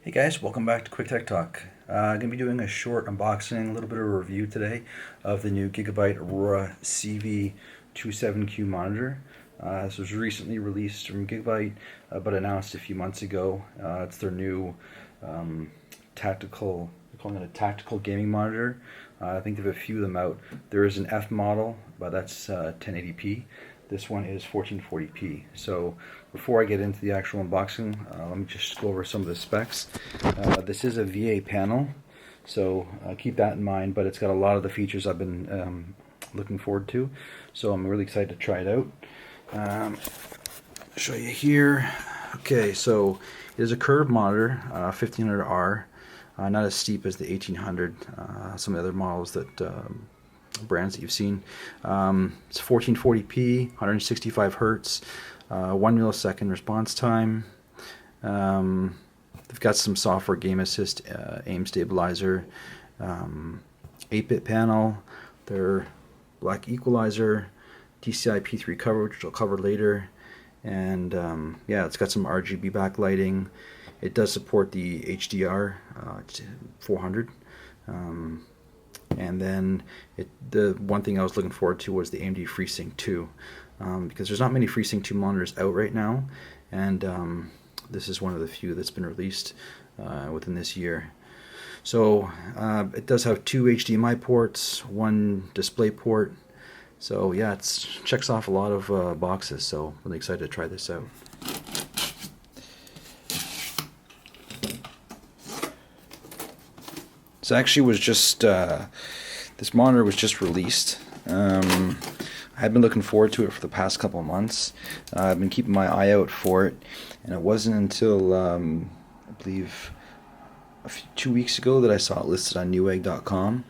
Hey guys, welcome back to Quick Tech Talk. I'm going to be doing a short unboxing, a little bit of a review today of the new Gigabyte CV27Q monitor. This was recently released from Gigabyte, but announced a few months ago. It's their new tactical, they're calling it a tactical gaming monitor. I think they have a few of them out. There is an F model, but that's 1080p. This one is 1440p. So before I get into the actual unboxing, let me just go over some of the specs. This is a VA panel, so keep that in mind, but it's got a lot of the features I've been looking forward to. So I'm really excited to try it out. I'll show you here. Okay, so it is a curved monitor, 1500R, not as steep as the 1800, some of the other models that brands that you've seen. It's 1440p, 165 hertz, 1 millisecond response time. They've got some software game assist, aim stabilizer, 8-bit panel, their black equalizer, DCI P3 coverage, which I'll cover later, and yeah, it's got some RGB backlighting. It does support the HDR 400. And then the one thing I was looking forward to was the AMD FreeSync 2, because there's not many FreeSync 2 monitors out right now, and this is one of the few that's been released within this year. So it does have 2 HDMI ports, 1 display port. So yeah, it checks off a lot of boxes, so I'm really excited to try this out. So actually was just, this monitor was just released. I had been looking forward to it for the past couple of months. I've been keeping my eye out for it, and it wasn't until, I believe, 2 weeks ago that I saw it listed on Newegg.com.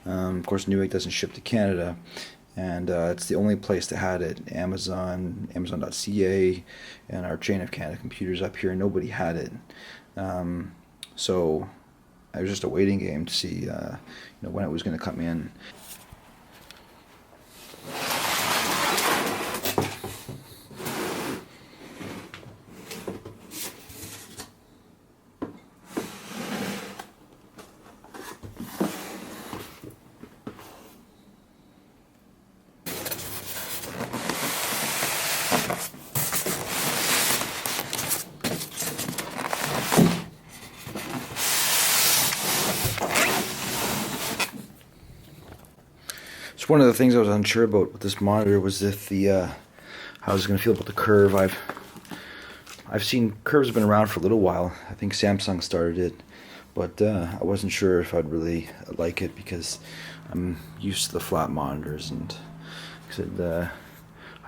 Of course, Newegg doesn't ship to Canada, and it's the only place that had it. Amazon, Amazon.ca, and our chain of Canada computers up here, nobody had it. So it was just a waiting game to see when it was going to come in. So one of the things I was unsure about with this monitor was if how I was going to feel about the curve. I've seen curves have been around for a little while. I think Samsung started it, but I wasn't sure if I'd really like it because I'm used to the flat monitors, and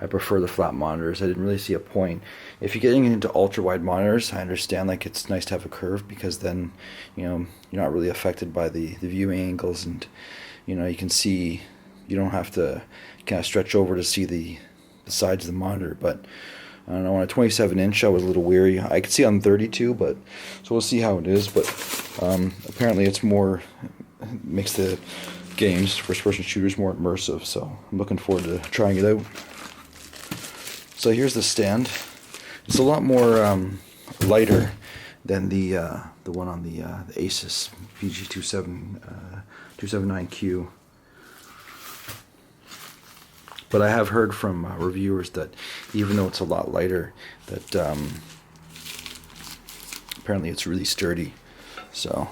I prefer the flat monitors. I didn't really see a point. If you're getting into ultra wide monitors, I understand like it's nice to have a curve because then you're not really affected by the viewing angles, and you can see. You don't have to kind of stretch over to see the sides of the monitor. But I don't know, on a 27-inch I was a little weary. I could see on 32, but so we'll see how it is. But apparently it's more, makes the games, first-person shooters, more immersive. So I'm looking forward to trying it out. So here's the stand. It's a lot more lighter than the one on the Asus VG27Q. But I have heard from reviewers that even though it's a lot lighter, that apparently it's really sturdy. So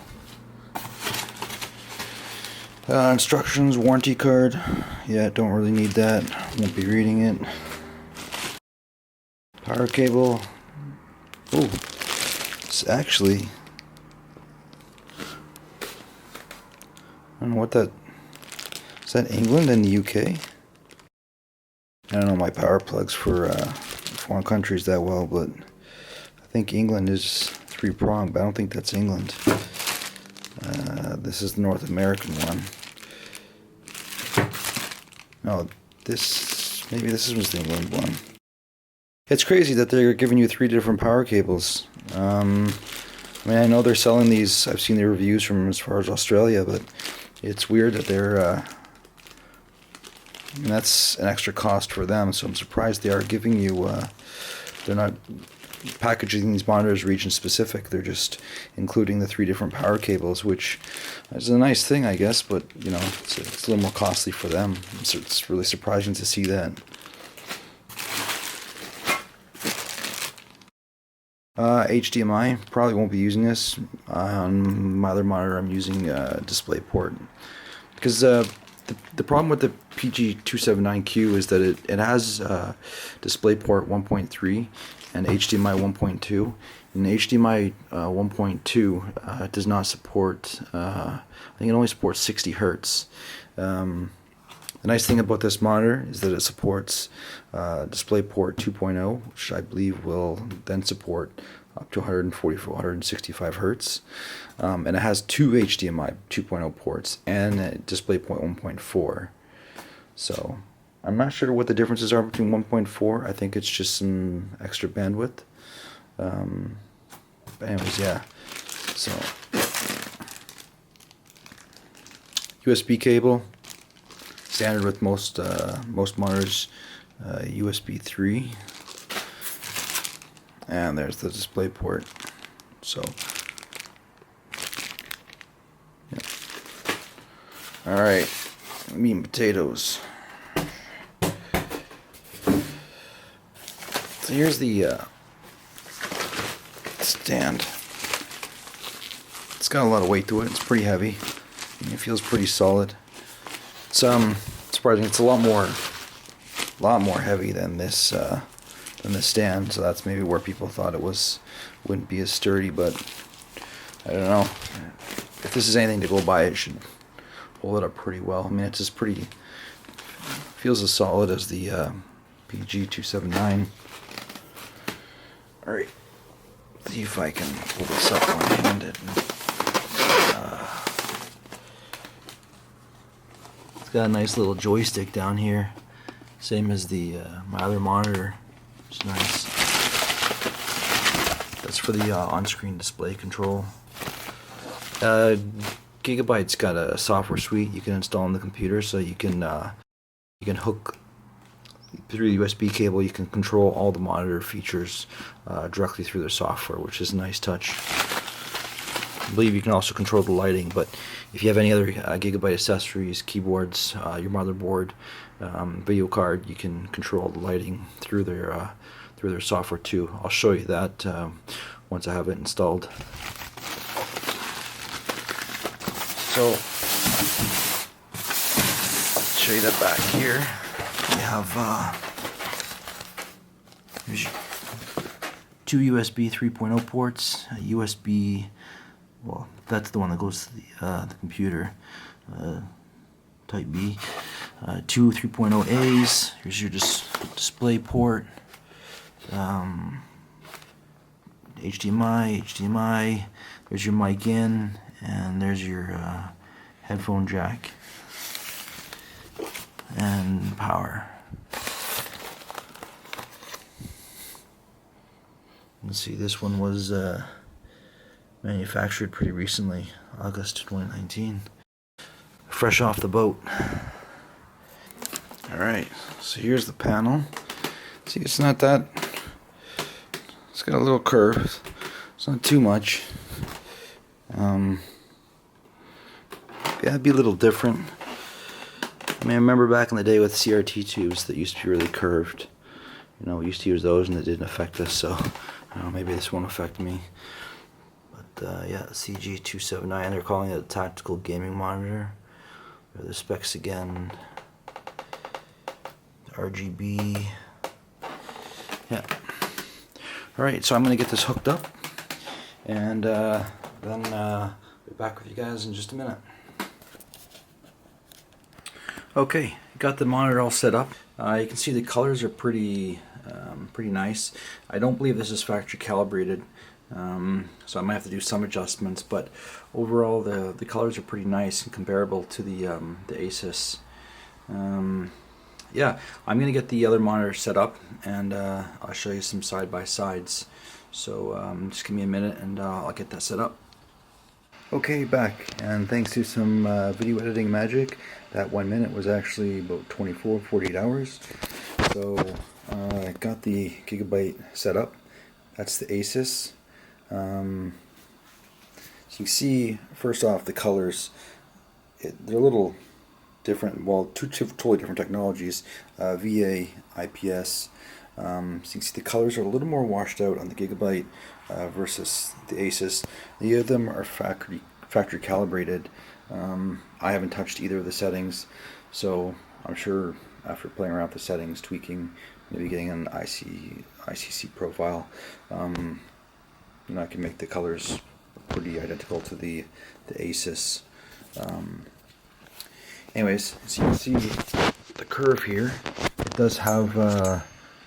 instructions, warranty card. Yeah, don't really need that. Won't be reading it. Power cable. Oh, it's actually, I don't know what that is. That England and the UK? I don't know my power plugs for foreign countries that well, but I think England is 3-pronged, but I don't think that's England. This is the North American one. No, maybe this was the England one. It's crazy that they're giving you 3 different power cables. I mean, I know they're selling these, I've seen the reviews from as far as Australia, but it's weird that they're and that's an extra cost for them, so I'm surprised they are giving you, they're not packaging these monitors region specific. They're just including the 3 different power cables, which is a nice thing, I guess, but you know, it's a little more costly for them. So it's really surprising to see that. HDMI, probably won't be using this. On my other monitor I'm using DisplayPort, because the problem with the PG27Q is that it has DisplayPort 1.3 and HDMI 1.2, and HDMI 1.2 does not support, I think it only supports 60 Hertz. The nice thing about this monitor is that it supports DisplayPort 2.0, which I believe will then support up to 144, 165 Hertz. And it has 2 HDMI 2.0 ports and DisplayPort 1.4. So I'm not sure what the differences are between 1.4. I think it's just some extra bandwidth. But anyways, yeah. So USB cable. Standard with most monitors, USB 3, and there's the display port. So, yeah. All right, meat and potatoes. So here's the stand. It's got a lot of weight to it. It's pretty heavy. It feels pretty solid. It's surprising. It's a lot more heavy than this stand. So that's maybe where people thought it wouldn't be as sturdy. But I don't know. If this is anything to go by, it should hold it up pretty well. I mean, it's just pretty. Feels as solid as the PG279. All right. See if I can pull this up one-handed. Got a nice little joystick down here, same as the my other monitor, which is nice. That's for the on-screen display control. Gigabyte's got a software suite you can install on the computer, so you can hook through the USB cable. You can control all the monitor features directly through their software, which is a nice touch. I believe you can also control the lighting, but if you have any other Gigabyte accessories, keyboards, your motherboard, video card, you can control the lighting through their software too. I'll show you that once I have it installed. So, show you that back here. We have here's 2 USB 3.0 ports, a USB. Well, that's the one that goes to the computer, type B. 2 3.0 A's. Here's your display port. HDMI. There's your mic in, and there's your headphone jack and power. Let's see. This one was manufactured pretty recently, August 2019. Fresh off the boat. Alright, so here's the panel. See, it's not that. It's got a little curve. It's not too much. Yeah, it'd be a little different. I mean, I remember back in the day with CRT tubes that used to be really curved. You know, we used to use those and it didn't affect us, so maybe this won't affect me. Yeah, CG279, they're calling it a tactical gaming monitor. There are the specs again. RGB. Yeah. Alright, so I'm going to get this hooked up, and then be back with you guys in just a minute. Okay, got the monitor all set up. You can see the colors are pretty nice. I don't believe this is factory calibrated. So I might have to do some adjustments, but overall the colors are pretty nice and comparable to the Asus. Yeah, I'm gonna get the other monitor set up, and I'll show you some side-by-sides. So just give me a minute and I'll get that set up. Okay, back, and thanks to some video editing magic, that 1 minute was actually about 48 hours. So I got the Gigabyte set up. That's the Asus. So you can see, first off, the colors. They're a little different. Well, two totally different technologies. VA, IPS. So you can see the colors are a little more washed out on the Gigabyte versus the Asus. The of them are factory calibrated. I haven't touched either of the settings, so I'm sure after playing around with the settings, tweaking, maybe getting an ICC profile, I can make the colors pretty identical to the Asus. Anyways, so you can see the curve here. It does have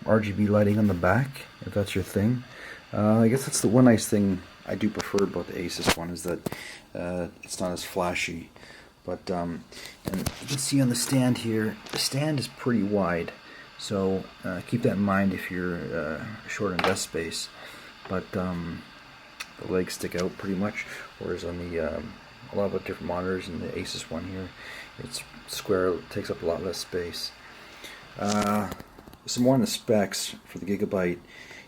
RGB lighting on the back, if that's your thing. I guess that's the one nice thing I do prefer about the Asus one, is that it's not as flashy. But and you can see on the stand here, the stand is pretty wide, so keep that in mind if you're short on desk space. But the legs stick out pretty much, whereas on the a lot of the different monitors in the Asus one here, it's square, it takes up a lot less space. Some more on the specs for the Gigabyte.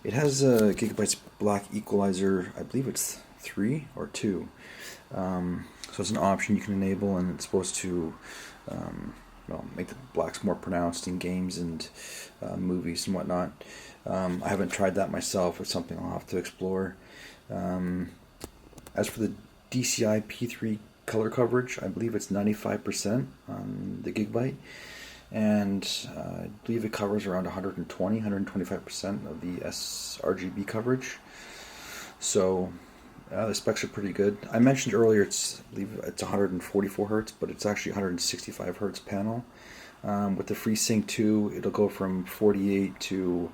It has a Gigabyte's black equalizer, I believe it's 3 or 2. So it's an option you can enable, and it's supposed to make the blacks more pronounced in games and movies and whatnot. I haven't tried that myself. It's something I'll have to explore. As for the DCI P3 color coverage, I believe it's 95% on the Gigabyte, and I believe it covers around 125% of the sRGB coverage. So the specs are pretty good. I mentioned earlier I believe it's 144 Hz, but it's actually 165 Hz panel. With the FreeSync 2, it'll go from 48 to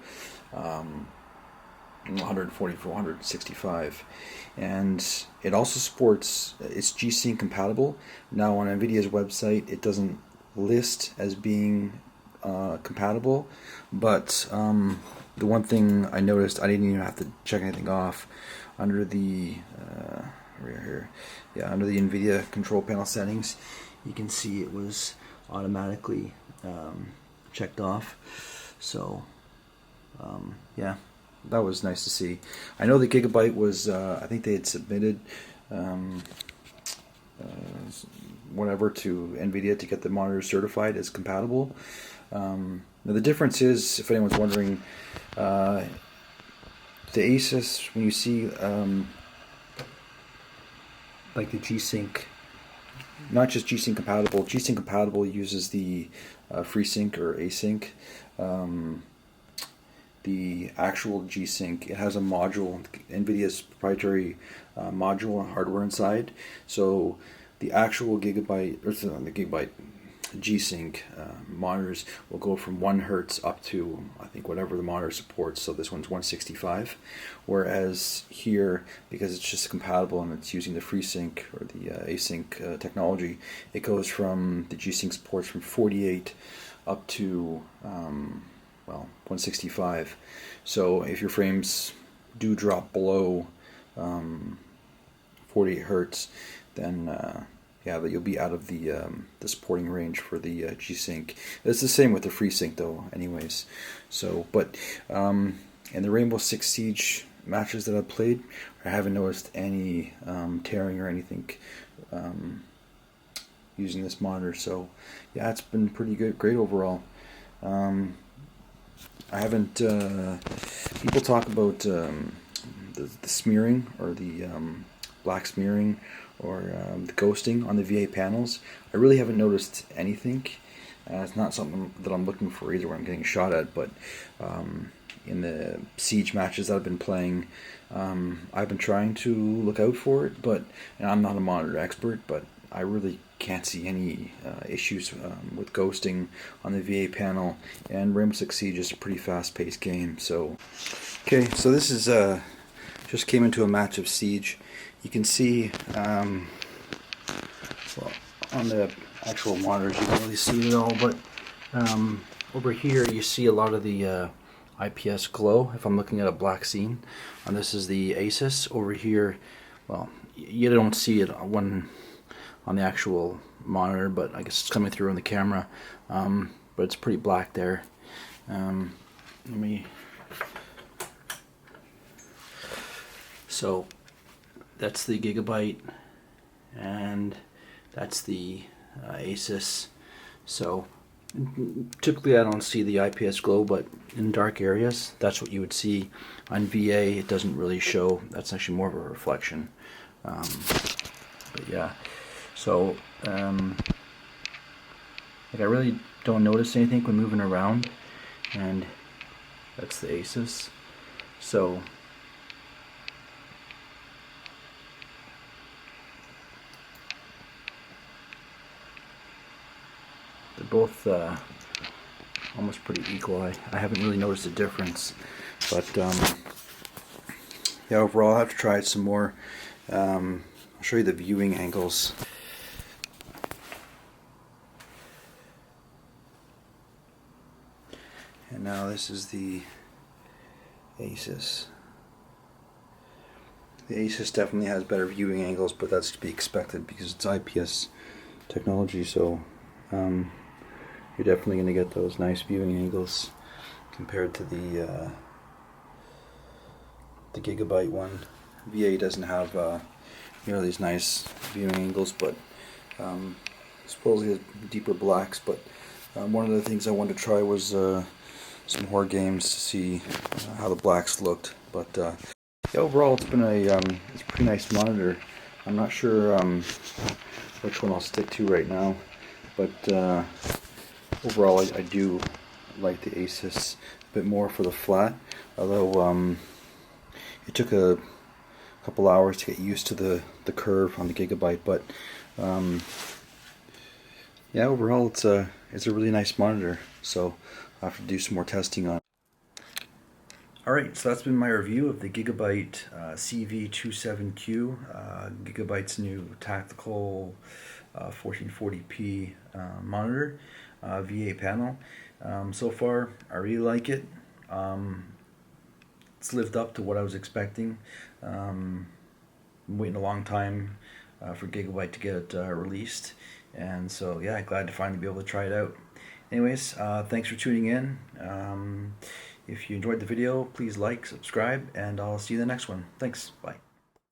144, 165, and it also supports, it's G-Sync compatible. Now on NVIDIA's website, it doesn't list as being compatible, but the one thing I noticed, I didn't even have to check anything off. Under the under the NVIDIA control panel settings, you can see it was automatically checked off. So yeah, that was nice to see. I know the Gigabyte was, I think they had submitted whatever to NVIDIA to get the monitor certified as compatible. Now the difference is, if anyone's wondering, the Asus, when you see like the G-Sync, not just G-Sync compatible, G-Sync compatible uses the FreeSync or Async. The actual G-Sync, it has a module, NVIDIA's proprietary module and hardware inside. So the actual Gigabyte, or the Gigabyte G-Sync monitors will go from 1 Hz up to, I think, whatever the monitor supports. So this one's 165, whereas here, because it's just compatible and it's using the FreeSync or the Async technology, it goes from, the G-Sync supports from 48 up to 165. So if your frames do drop below 48 Hz, then yeah, but you'll be out of the supporting range for the G-Sync. It's the same with the FreeSync though, anyways. So, but in the Rainbow Six Siege matches that I've played, I haven't noticed any tearing or anything using this monitor. So, yeah, it's been pretty good, great overall. I haven't. People talk about the smearing, or the black smearing, or the ghosting on the VA panels. I really haven't noticed anything. It's not something that I'm looking for either when I'm getting shot at, but in the Siege matches that I've been playing, I've been trying to look out for it, but I'm not a monitor expert, but I really can't see any issues with ghosting on the VA panel, and Rainbow Six Siege is a pretty fast-paced game. So, okay, so this is just came into a match of Siege. You can see, well, on the actual monitors you can't really see it all, but over here you see a lot of the IPS glow if I'm looking at a black scene. And this is the Asus. Over here, well, you don't see it when on the actual monitor, but I guess it's coming through on the camera, but it's pretty black there. Let me So that's the Gigabyte, and that's the Asus. So typically I don't see the IPS glow, but in dark areas that's what you would see. On VA it doesn't really show. That's actually more of a reflection. But yeah, so like I really don't notice anything when moving around, and that's the Asus. So they're both almost pretty equal. I haven't really noticed a difference, but yeah, overall I'll have to try it some more. I'll show you the viewing angles. And now this is the Asus. The Asus definitely has better viewing angles, but that's to be expected because it's IPS technology, so you're definitely going to get those nice viewing angles compared to the Gigabyte one. VA doesn't have nearly as nice viewing angles, but supposedly has deeper blacks. But one of the things I wanted to try was some horror games to see how the blacks looked. But yeah, overall it's been it's a pretty nice monitor. I'm not sure which one I'll stick to right now, but overall I do like the Asus a bit more for the flat, although it took a couple hours to get used to the curve on the Gigabyte. But yeah, overall it's a really nice monitor, so I'll have to do some more testing on it. Alright, so that's been my review of the Gigabyte CV27Q, Gigabyte's new tactical 1440p monitor, VA panel. So far, I really like it. It's lived up to what I was expecting. I'm waiting a long time for Gigabyte to get it released, and so yeah, glad to finally be able to try it out. Anyways, thanks for tuning in. If you enjoyed the video, please like, subscribe, and I'll see you in the next one. Thanks. Bye.